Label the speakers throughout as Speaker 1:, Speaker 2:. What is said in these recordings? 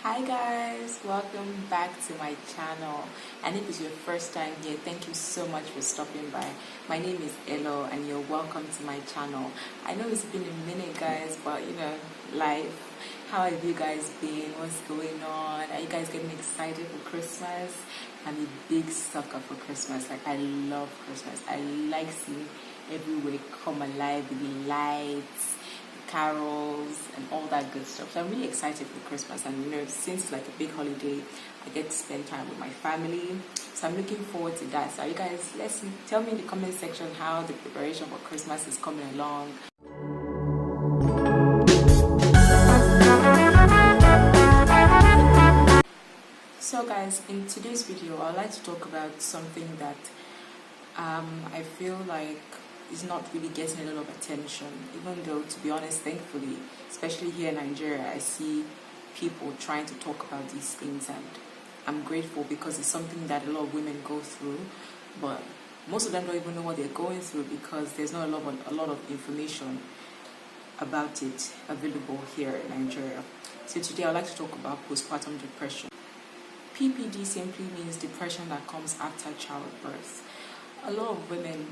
Speaker 1: Hi guys, welcome back to my channel, and if it's your first time here, thank you so much for stopping by. My name is Elo and you're welcome to my channel. I know it's been a minute guys, but life. How have you guys been? What's going on? Are you guys getting excited for Christmas? I'm a big sucker for Christmas. I love Christmas. I like seeing everywhere come alive with the lights, carols and all that good stuff. So I'm really excited for Christmas, and since it's like a big holiday, I get to spend time with my family. So I'm looking forward to that. So you guys, tell me in the comment section how the preparation for Christmas is coming along. So guys, in today's video I'd like to talk about something that I feel like is not really getting a lot of attention, even though, to be honest, thankfully, especially here in Nigeria, I see people trying to talk about these things, and I'm grateful because it's something that a lot of women go through, but most of them don't even know what they're going through because there's not a lot of information about it available here in Nigeria. So today I'd like to talk about postpartum depression. PPD simply means depression that comes after childbirth. A lot of women,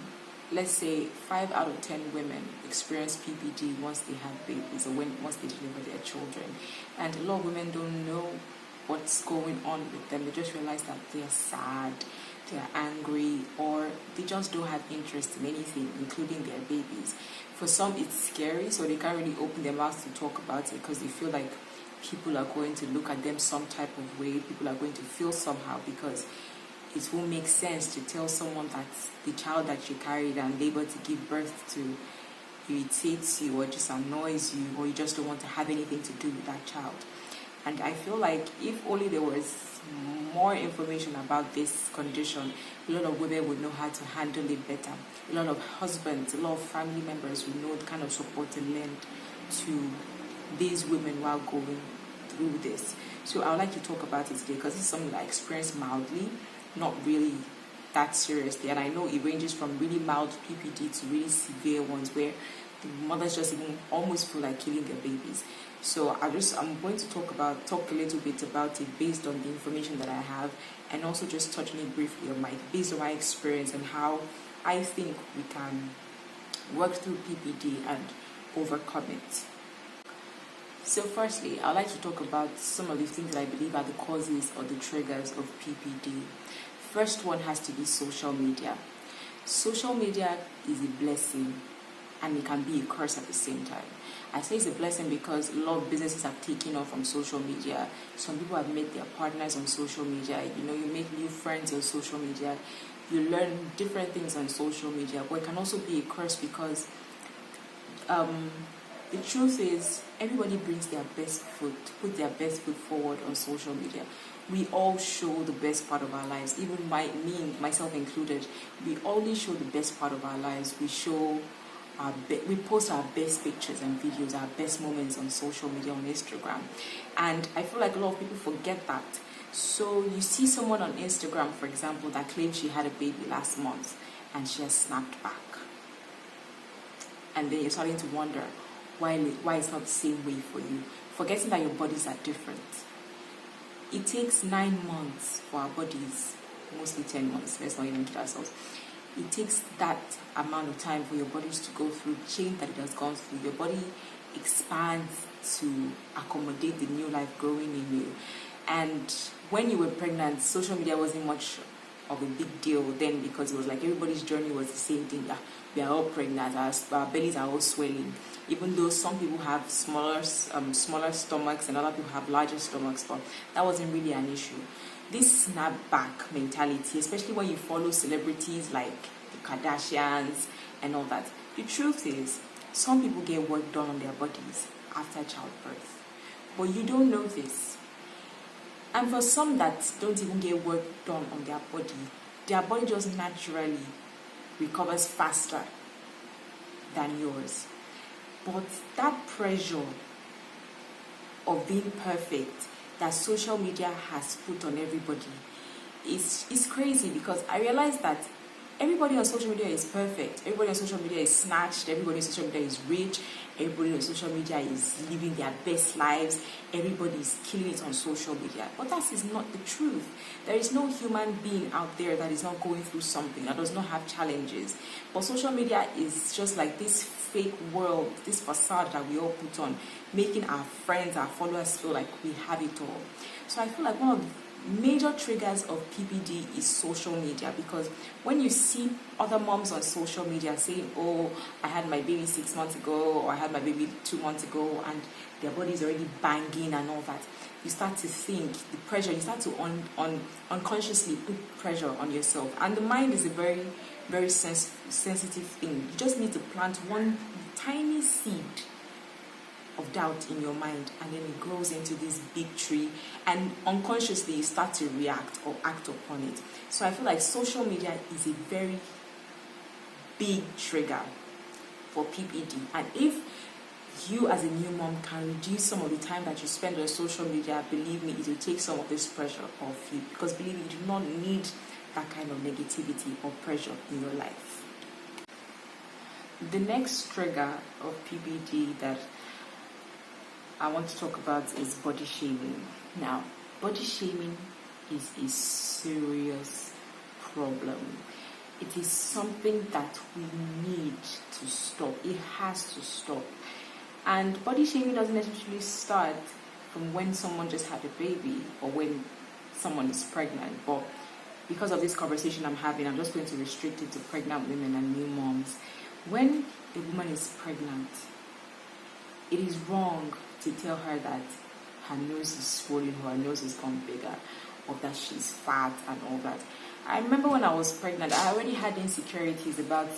Speaker 1: let's say 5 out of 10 women, experience PPD once they have babies or once they deliver their children. And a lot of women don't know what's going on with them. They just realize that they're sad, they're angry, or they just don't have interest in anything, including their babies. For some, it's scary, so they can't really open their mouths to talk about it because they feel like people are going to look at them some type of way, people are going to feel somehow, because it won't make sense to tell someone that the child that you carried and able to give birth to irritates you or just annoys you, or you just don't want to have anything to do with that child. And I feel like if only there was more information about this condition, a lot of women would know how to handle it better. A lot of husbands, a lot of family members would know the kind of support to lend to these women while going through this. So I would like to talk about it today because it's something that I experienced mildly, not really that seriously, and I know it ranges from really mild PPD to really severe ones where the mothers just even almost feel like killing their babies. So I'm going to talk a little bit about it based on the information that I have, and also just touch on it briefly based on my experience and how I think we can work through PPD and overcome it. So firstly, I'd like to talk about some of the things that I believe are the causes or the triggers of PPD. First one has to be social media. Social media is a blessing and it can be a curse at the same time. I say it's a blessing because a lot of businesses have taken off from social media. Some people have met their partners on social media. You make new friends on social media. You learn different things on social media. But it can also be a curse because the truth is, everybody brings their best foot, put their best foot forward on social media. We all show the best part of our lives, even myself included. We only show the best part of our lives. We post our best pictures and videos, our best moments on social media, on Instagram. And I feel like a lot of people forget that. So you see someone on Instagram, for example, that claims she had a baby last month and she has snapped back. And then you're starting to wonder, why it's not the same way for you, forgetting that your bodies are different. It takes 9 months for our bodies, mostly 10 months, let's not even kid ourselves. It takes that amount of time for your bodies to go through the change that it has gone through. Your body expands to accommodate the new life growing in you. And when you were pregnant, social media wasn't much of a big deal then, because it was like everybody's journey was the same thing. We are all pregnant, our bellies are all swelling. Even though some people have smaller stomachs and other people have larger stomachs, but that wasn't really an issue. This snapback mentality, especially when you follow celebrities like the Kardashians and all that, the truth is, some people get work done on their bodies after childbirth, but you don't know this. And for some that don't even get work done on their body just naturally recovers faster than yours. But that pressure of being perfect that social media has put on everybody is crazy, because I realized that everybody on social media is perfect. Everybody on social media is snatched. Everybody on social media is rich. Everybody on social media is living their best lives. Everybody is killing it on social media. But that is not the truth. There is no human being out there that is not going through something, that does not have challenges. But social media is just like this fake world, this facade that we all put on, making our friends, our followers feel like we have it all. So I feel like one of the major triggers of PPD is social media, because when you see other moms on social media saying, oh, I had my baby 6 months ago, or I had my baby 2 months ago, and their body is already banging and all that, you start to think the pressure, you start to unconsciously put pressure on yourself. And the mind is a very, very sensitive thing. You just need to plant one tiny seed of doubt in your mind, and then it grows into this big tree, and unconsciously you start to react or act upon it. So I feel like social media is a very big trigger for PPD. And if you as a new mom can reduce some of the time that you spend on social media, believe me, it will take some of this pressure off you, because believe me, you do not need that kind of negativity or pressure in your life. The next trigger of PPD that I want to talk about is body shaming. Now, body shaming is a serious problem. It is something that we need to stop. It has to stop. And body shaming doesn't necessarily start from when someone just had a baby or when someone is pregnant. But because of this conversation I'm having, I'm just going to restrict it to pregnant women and new moms. When a woman is pregnant, it is wrong to tell her that her nose is swollen or her nose has gone bigger, or that she's fat and all that. I remember when I was pregnant, I already had insecurities about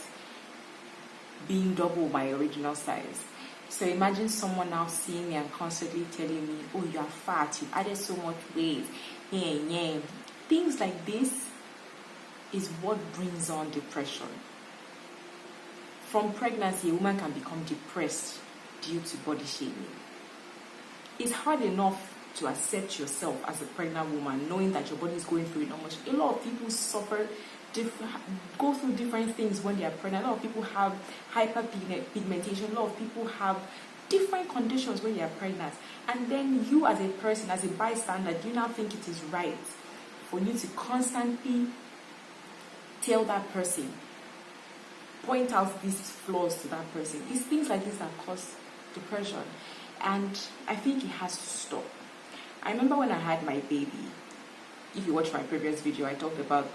Speaker 1: being double my original size. So imagine someone now seeing me and constantly telling me, oh, you are fat, you've added so much weight, yeah. Things like this is what brings on depression. From pregnancy, a woman can become depressed due to body shaming. It's hard enough to accept yourself as a pregnant woman, knowing that your body is going through it much. A lot of people go through different things when they are pregnant. A lot of people have hyperpigmentation. A lot of people have different conditions when they are pregnant. And then you as a person, as a bystander, do you now think it is right for you to constantly tell that person, point out these flaws to that person? It's things like this that cause depression. And I think it has to stop. I remember when I had my baby, if you watch my previous video, I talked about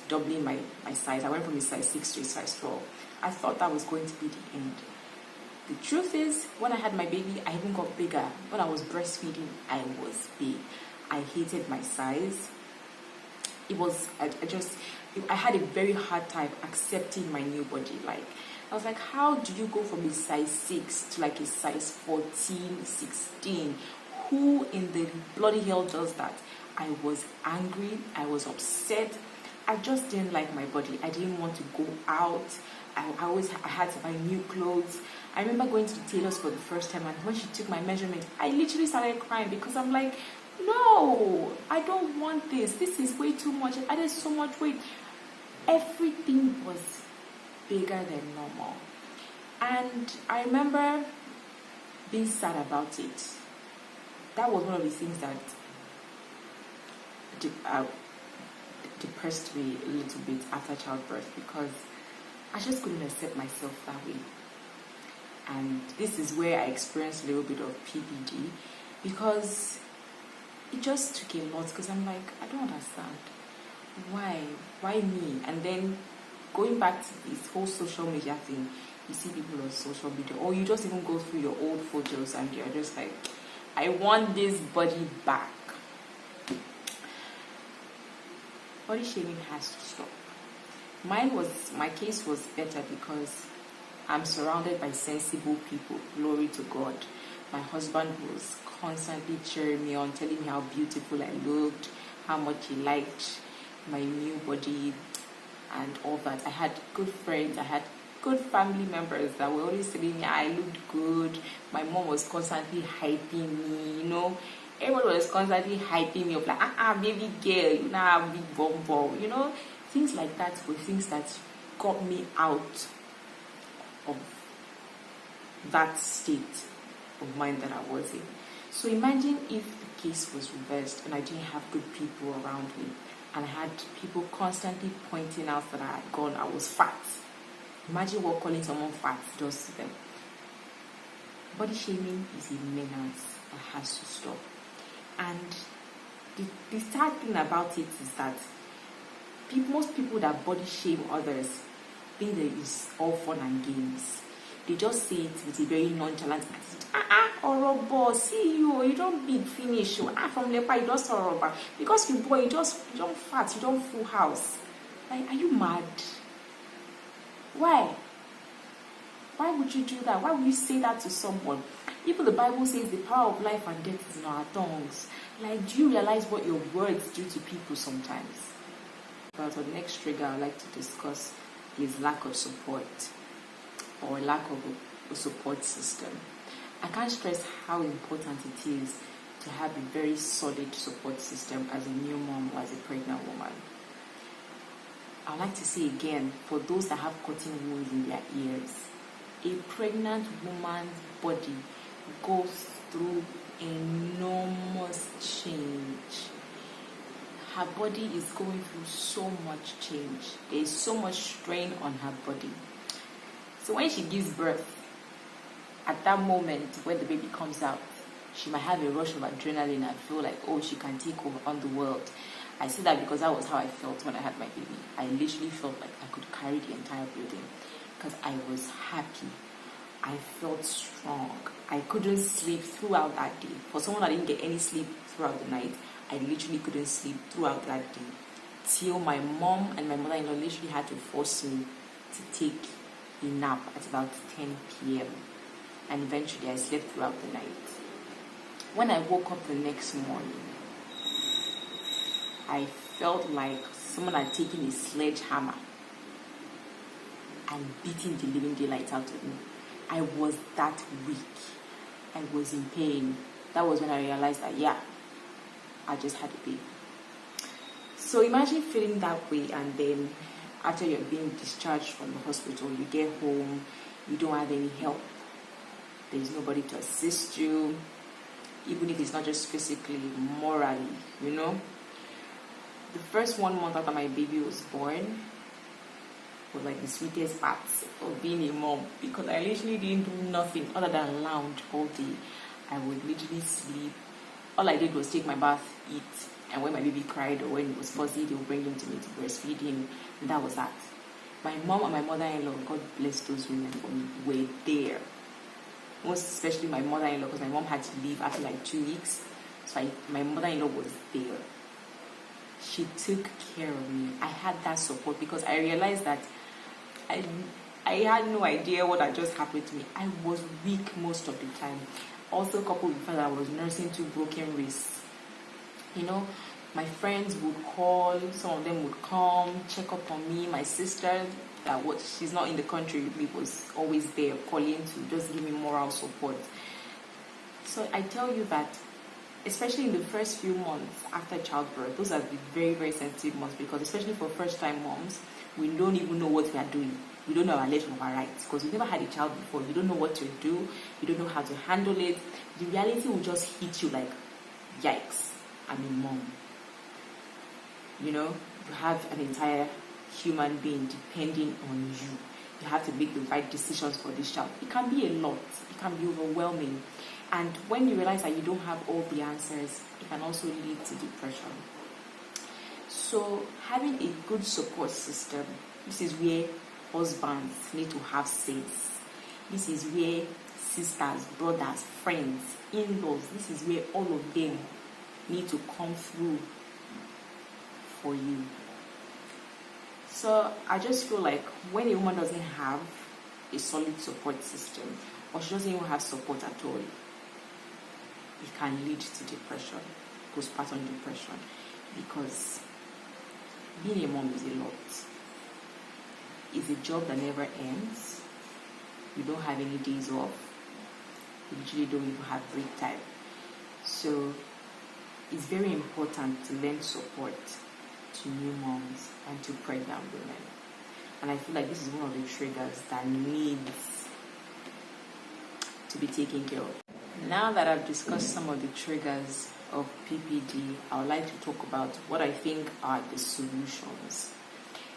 Speaker 1: doubling my size. I went from a size 6 to a size 12. I thought that was going to be the end. The truth is, when I had my baby, I even got bigger. When I was breastfeeding, I was big. I hated my size. I had a very hard time accepting my new body. Like, I was like, how do you go from a size 6 to like a size 14, 16? Who in the bloody hell does that? I was angry. I was upset. I just didn't like my body. I didn't want to go out. I had to buy new clothes. I remember going to the tailors for the first time, and when she took my measurement, I literally started crying, because I'm like, no, I don't want this. This is way too much. I added so much weight. Everything was bigger than normal. And I remember being sad about it. That was one of the things that depressed me a little bit after childbirth, because I just couldn't accept myself that way. And this is where I experienced a little bit of PPD, because it just took a lot, because I'm like, I don't understand. Why me? And then going back to this whole social media thing, you see people on social media, or you just even go through your old photos and you're just like, I want this body back. Body shaming has to stop. My case was better because I'm surrounded by sensible people. Glory to God. My husband was constantly cheering me on, telling me how beautiful I looked, how much he liked my new body and all that. I had good friends, I had good family members that were always telling me I looked good. My mom was constantly hyping me, you know. Everyone was constantly hyping me up, like, baby girl, you now have big bum bum, you know. Things like that were things that got me out of that state of mind that I was in. So imagine if the case was reversed and I didn't have good people around me, and I had people constantly pointing out that I was fat. Imagine what calling someone fat does to them. Body shaming is a menace that has to stop. And the sad thing about it is that most people that body shame others think that it's all fun and games. They just say it with a very nonchalant attitude. Orobo, see you don't big finish. From Lepa, you just Oroba. Because you boy, you don't fat, you don't full house. Like, are you mad? Why? Why would you do that? Why would you say that to someone? Even the Bible says the power of life and death is in our tongues. Like, do you realize what your words do to people sometimes? But the next trigger I'd like to discuss is lack of support, or lack of a support system. I can't stress how important it is to have a very solid support system as a new mom or as a pregnant woman. I'd like to say again, for those that have cotton wool in their ears, a pregnant woman's body goes through enormous change. Her body is going through so much change. There is so much strain on her body. So when she gives birth, at that moment when the baby comes out, she might have a rush of adrenaline and feel like, oh, she can take over on the world. I say that because that was how I felt when I had my baby. I literally felt like I could carry the entire building because I was happy. I felt strong. I couldn't sleep throughout that day. For someone that didn't get any sleep throughout the night, I literally couldn't sleep throughout that day. Till my mom and my mother-in-law literally had to force me to take a nap at about 10 p.m. And eventually I slept throughout the night. When I woke up the next morning, I felt like someone had taken a sledgehammer and beaten the living daylights out of me. I was that weak. I was in pain. That was when I realized that, yeah, I just had a baby. So imagine feeling that way, and then after you're being discharged from the hospital, you get home, you don't have any help. There's nobody to assist you, even if it's not just physically, morally, you know. The first 1 month after my baby was born was like the sweetest parts of being a mom, because I literally didn't do nothing other than lounge all day. I would literally sleep. All I did was take my bath, eat, and when my baby cried or when it was fuzzy, they would bring him to me to breastfeed him, and that was that. My mom and my mother-in-law, God bless those women for me, were there. Most especially my mother-in-law, because my mom had to leave after like 2 weeks. So my mother-in-law was there. She took care of me. I had that support because I realized that I had no idea what had just happened to me. I was weak most of the time. Also coupled with the fact that I was nursing 2 broken wrists. You know, my friends would call, some of them would come, check up on me. My sister, she's not in the country with me, was always there calling to just give me moral support. So I tell you that, especially in the first few months after childbirth, those are the very, very sensitive months, because especially for first-time moms, we don't even know what we are doing. We don't know our left from our right, because we've never had a child before. You don't know what to do. You don't know how to handle it. The reality will just hit you like, yikes, I'm a mom. You know, you have an entire human being depending on you. You have to make the right decisions for this child. It can be a lot. It can be overwhelming. And when you realize that you don't have all the answers, it can also lead to depression. So having a good support system, this is where husbands need to have sense. This is where sisters, brothers, friends, in-laws, this is where all of them need to come through for you. So I just feel like when a woman doesn't have a solid support system, or she doesn't even have support at all, it can lead to depression, postpartum depression, because being a mom is a lot. It's a job that never ends. You don't have any days off. You usually don't even have break time. So it's very important to lend support. to new moms, and to pregnant women. And I feel like this is one of the triggers that needs to be taken care of. Now that I've discussed some of the triggers of PPD, I would like to talk about what I think are the solutions.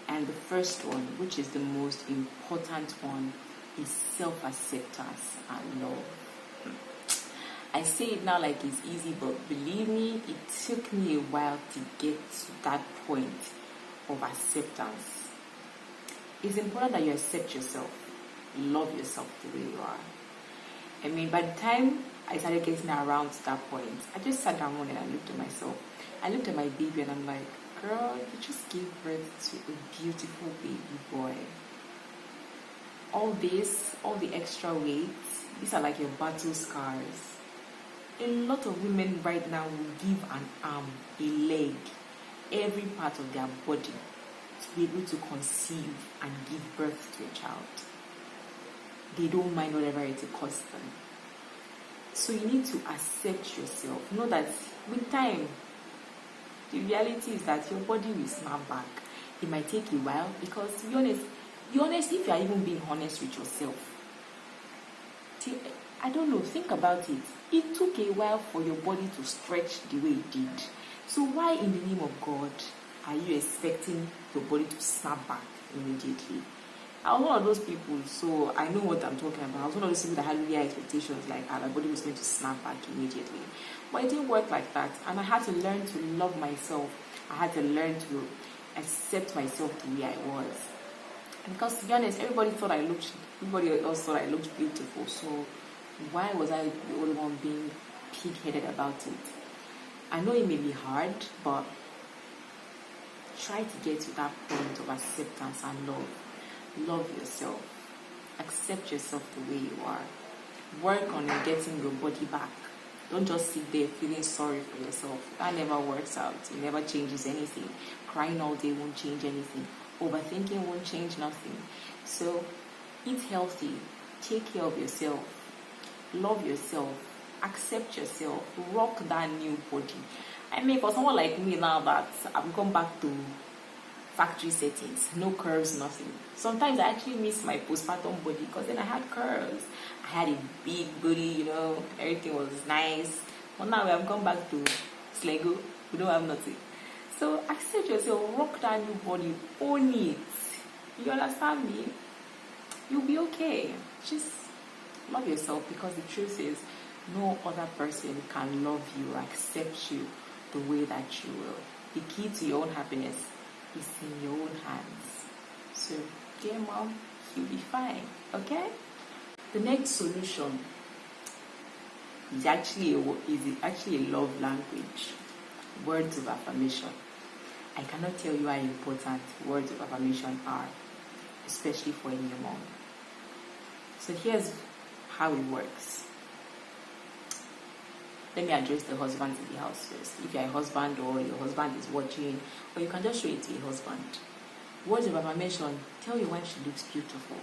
Speaker 1: And the first one, which is the most important one, is self-acceptance and love. I say it now like it's easy, but believe me, it took me a while to get to that point of acceptance. It's important that you accept yourself, love yourself the way you are. I mean, by the time I started getting around to that point, I just sat down one and I looked at myself. I looked at my baby and I'm like, girl, you just gave birth to a beautiful baby boy. All this, all the extra weight, these are like your battle scars. A lot of women right now will give an arm, a leg, every part of their body to be able to conceive and give birth to a child. They don't mind whatever it costs them. So you need to accept yourself. Know that with time, the reality is that your body will snap back. It might take a while because, to be honest, if you are even being honest with yourself. I don't know, think about it. It took a while for your body to stretch the way it did. So why in the name of God are you expecting your body to snap back immediately? I was one of those people, so I know what I'm talking about. I was one of those people that had really high expectations, like my body was going to snap back immediately. But it didn't work like that, and I had to learn to love myself. I had to learn to accept myself the way I was. And because, to be honest, everybody else thought I looked beautiful, so why was I the only one being pig-headed about it? I know it may be hard, but try to get to that point of acceptance and love. Love yourself. Accept yourself the way you are. Work on getting your body back. Don't just sit there feeling sorry for yourself. That never works out. It never changes anything. Crying all day won't change anything. Overthinking won't change nothing. So eat healthy. Take care of yourself. Love yourself. Accept yourself. Rock that new body. I mean, for someone like me now that I've gone back to factory settings, no curves, nothing. Sometimes I actually miss my postpartum body because then I had curves. I had a big booty, everything was nice. But now I've gone back to Slego, we don't have nothing. So accept yourself, rock that new body, own it. You understand me? You'll be okay. Just love yourself, because the truth is no other person can love you or accept you the way that you will. The key to your own happiness is in your own hands. So, dear mom, you'll be fine, okay? The next solution is actually a love language. Words of affirmation. I cannot tell you how important words of affirmation are, especially for a new mom. So here's how it works. Let me address the husbands in the house first. If you're a husband or your husband is watching, or you can just show it to your husband. Words of affirmation: tell your wife she looks beautiful.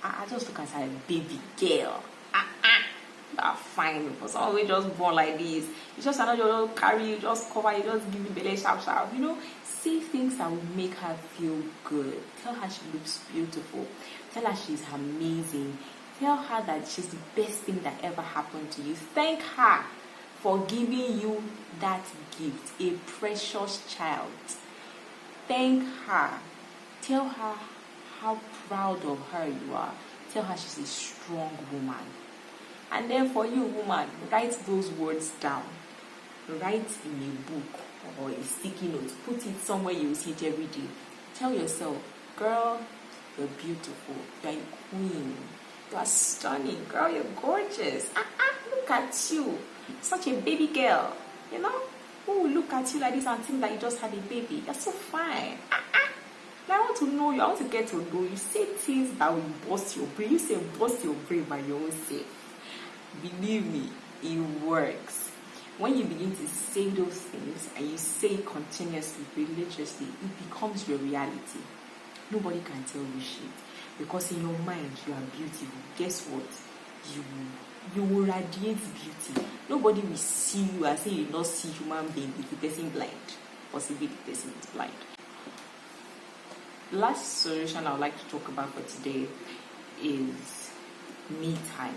Speaker 1: I just look at her, baby girl. You are fine. For someone who just born like this, you just another carry, you just cover, you just give me belly sharp. Say things that will make her feel good. Tell her she looks beautiful. Tell her she's amazing. Tell her that she's the best thing that ever happened to you. Thank her for giving you that gift, a precious child. Thank her. Tell her how proud of her you are. Tell her she's a strong woman. And then for you, woman, write those words down. Write in a book or a sticky note. Put it somewhere you see it every day. Tell yourself, girl, you're beautiful. You're a queen. You are stunning. Girl, you're gorgeous. Look at you. Such a baby girl. Who will look at you like this and think that you just had a baby? You're so fine. I want to know you. I want to get to know you. Say things that will bust your brain. You say bust your brain by your own self. Believe me, it works. When you begin to say those things and you say it continuously, religiously, it becomes your reality. Nobody can tell you shit. Because in your mind, you are beautiful. Guess what? You will radiate beauty. Nobody will see you and say you not see human being if the person blind. possibly the person is blind. The last solution I would like to talk about for today is me time.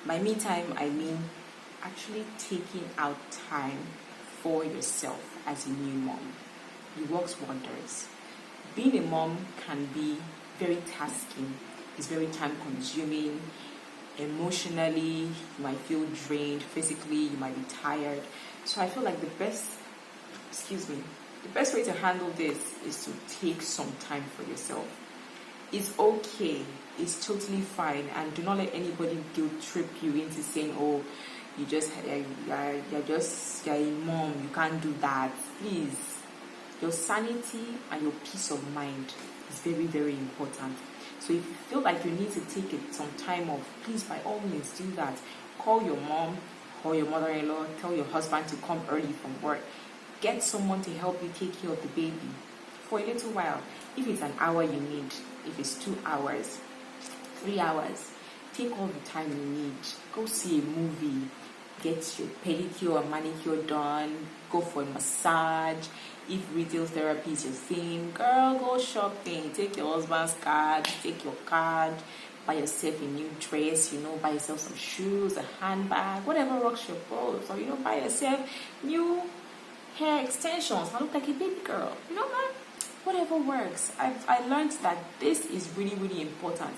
Speaker 1: By me time, I mean actually taking out time for yourself as a new mom. It works wonders. Being a mom can be very tasking. It's very time consuming. Emotionally, you might feel drained. Physically, you might be tired. So I feel like the best way to handle this is to take some time for yourself. It's okay. It's totally fine. And do not let anybody guilt trip you into saying, oh, you're a mom, you can't do that. Please. Your sanity and your peace of mind is very, very important. So if you feel like you need to take some time off, please, by all means, do that. Call your mom, call your mother-in-law, tell your husband to come early from work. Get someone to help you take care of the baby for a little while. If it's an hour you need, if it's 2 hours, 3 hours, take all the time you need. Go see a movie, get your pedicure and manicure done, go for a massage. If retail therapy is your thing, girl, go shopping. Take your husband's card, take your card, buy yourself a new dress, buy yourself some shoes, a handbag, whatever rocks your boat. Or, buy yourself new hair extensions. I look like a baby girl. Whatever works. I learned that this is really, really important.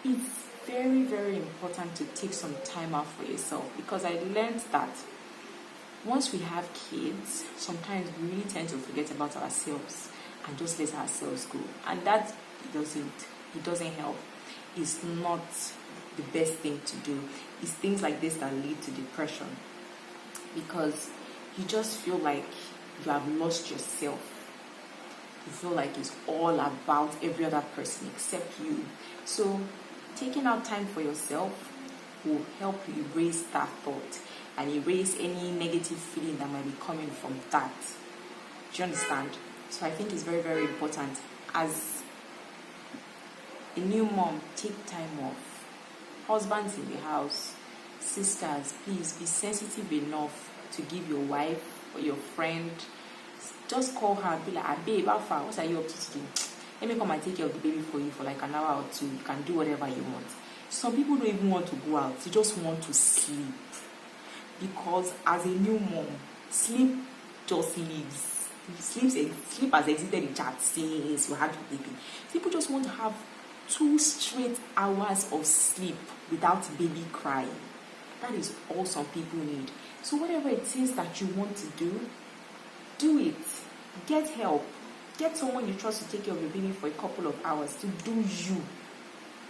Speaker 1: It's very, very important to take some time out for yourself, because I learned that once we have kids, sometimes we really tend to forget about ourselves and just let ourselves go. And that doesn't help. It's not the best thing to do. It's things like this that lead to depression, because you just feel like you have lost yourself. You feel like it's all about every other person except you. So taking out time for yourself will help you erase that thought and erase any negative feeling that might be coming from that. Do you understand? So I think it's very, very important. As a new mom, take time off. Husbands in the house, sisters, please be sensitive enough to give your wife or your friend, just call her and be like, babe, how far? What are you up to today? Let me come and take care of the baby for you for like an hour or two. You can do whatever you want. Some people don't even want to go out. They just want to sleep. Because as a new mom, sleep just leaves. Sleep has exited the chat since you had the baby. People just want to have 2 straight hours of sleep without baby crying. That is all some people need. So whatever it is that you want to do it. Get help. Get someone you trust to take care of your baby for a couple of hours to do you.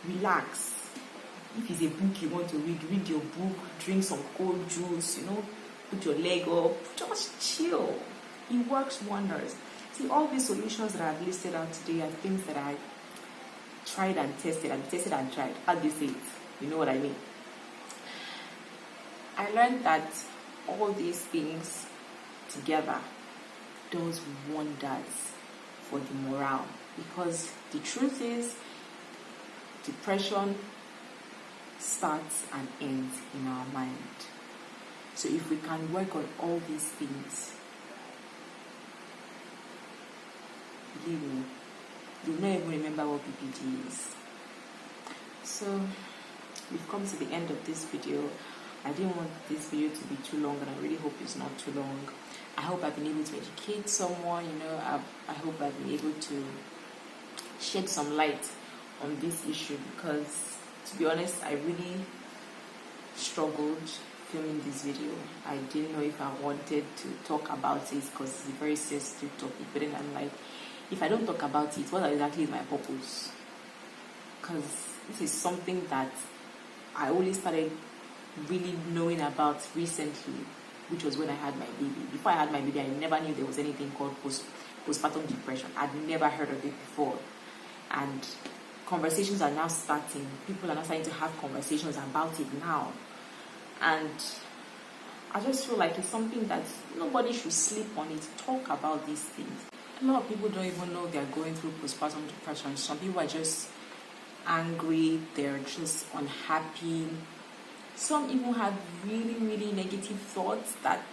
Speaker 1: Relax. If it's a book you want to read your book, drink some cold juice, put your leg up, just chill. It works wonders. See, all these solutions that I've listed out today are things that I tried and tested and tried. How do you say it? You know what I mean? I learned that all these things together does wonders for the morale, because the truth is, depression starts and ends in our mind. So if we can work on all these things, believe me, you'll not even remember what PPG is. So we've come to the end of this video. I didn't want this video to be too long, and I really hope it's not too long. I hope I've been able to educate someone. I hope I've been able to shed some light on this issue, because to be honest, I really struggled filming this video. I didn't know if I wanted to talk about it, because it's a very sensitive topic. But then I'm like, if I don't talk about it, what exactly is my purpose? Because this is something that I only started really knowing about recently, which was when I had my baby. Before I had my baby, I never knew there was anything called postpartum depression. I'd never heard of it before. And conversations are now starting. People are now starting to have conversations about it now. And I just feel like it's something that nobody should sleep on it. Talk about these things. A lot of people don't even know they're going through postpartum depression. Some people are just angry. They're just unhappy. Some even have really, really negative thoughts that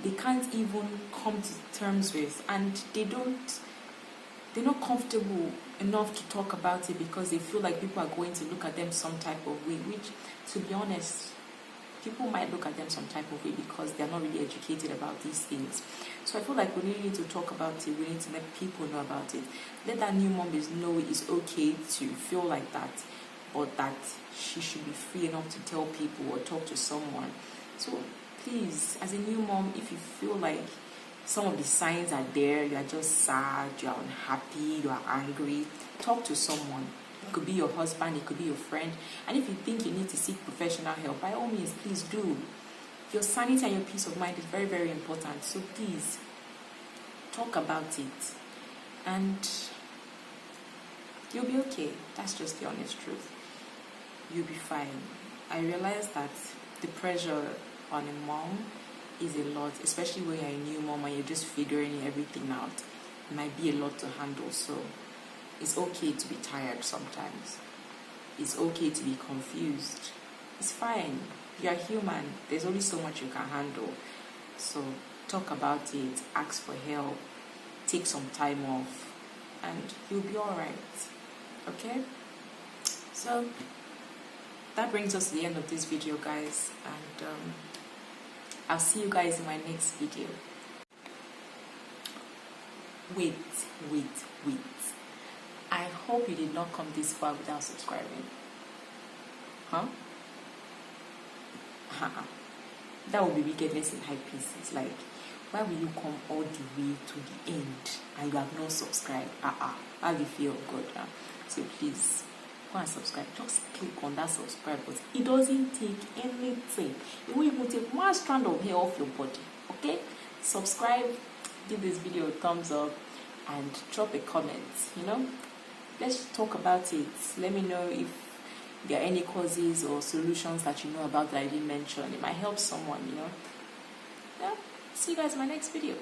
Speaker 1: they can't even come to terms with, and they're not comfortable enough to talk about it because they feel like people are going to look at them some type of way, which, to be honest, people might look at them some type of way because they're not really educated about these things. So I feel like we really need to talk about it. We need to let people know about it. Let that new mom know it's okay to feel like that, but that she should be free enough to tell people or talk to someone. So please, as a new mom, if you feel like some of the signs are there, you are just sad, you are unhappy, you are angry, talk to someone. It could be your husband, it could be your friend. And if you think you need to seek professional help, by all means, please do. Your sanity and your peace of mind is very, very important. So please, talk about it. And you'll be okay. That's just the honest truth. You'll be fine. I realize that the pressure on a mom is a lot, especially when you're a new mom and you're just figuring everything out. It might be a lot to handle. So it's okay to be tired sometimes. It's okay to be confused. It's fine. You're human. There's only so much you can handle. So talk about it, ask for help, take some time off, and you'll be alright. Okay? So that brings us to the end of this video, guys, and I'll see you guys in my next video. Wait. I hope you did not come this far without subscribing. That would be wickedness in high places. Like, why will you come all the way to the end and you have not subscribed? How do you feel, God? So please, go and subscribe. Just click on that subscribe button. It doesn't take anything. It won't even take one strand of hair off your body. Okay? Subscribe, give this video a thumbs up, and drop a comment. Let's talk about it. Let me know if there are any causes or solutions that you know about that I didn't mention. It might help someone. Yeah. See you guys in my next video.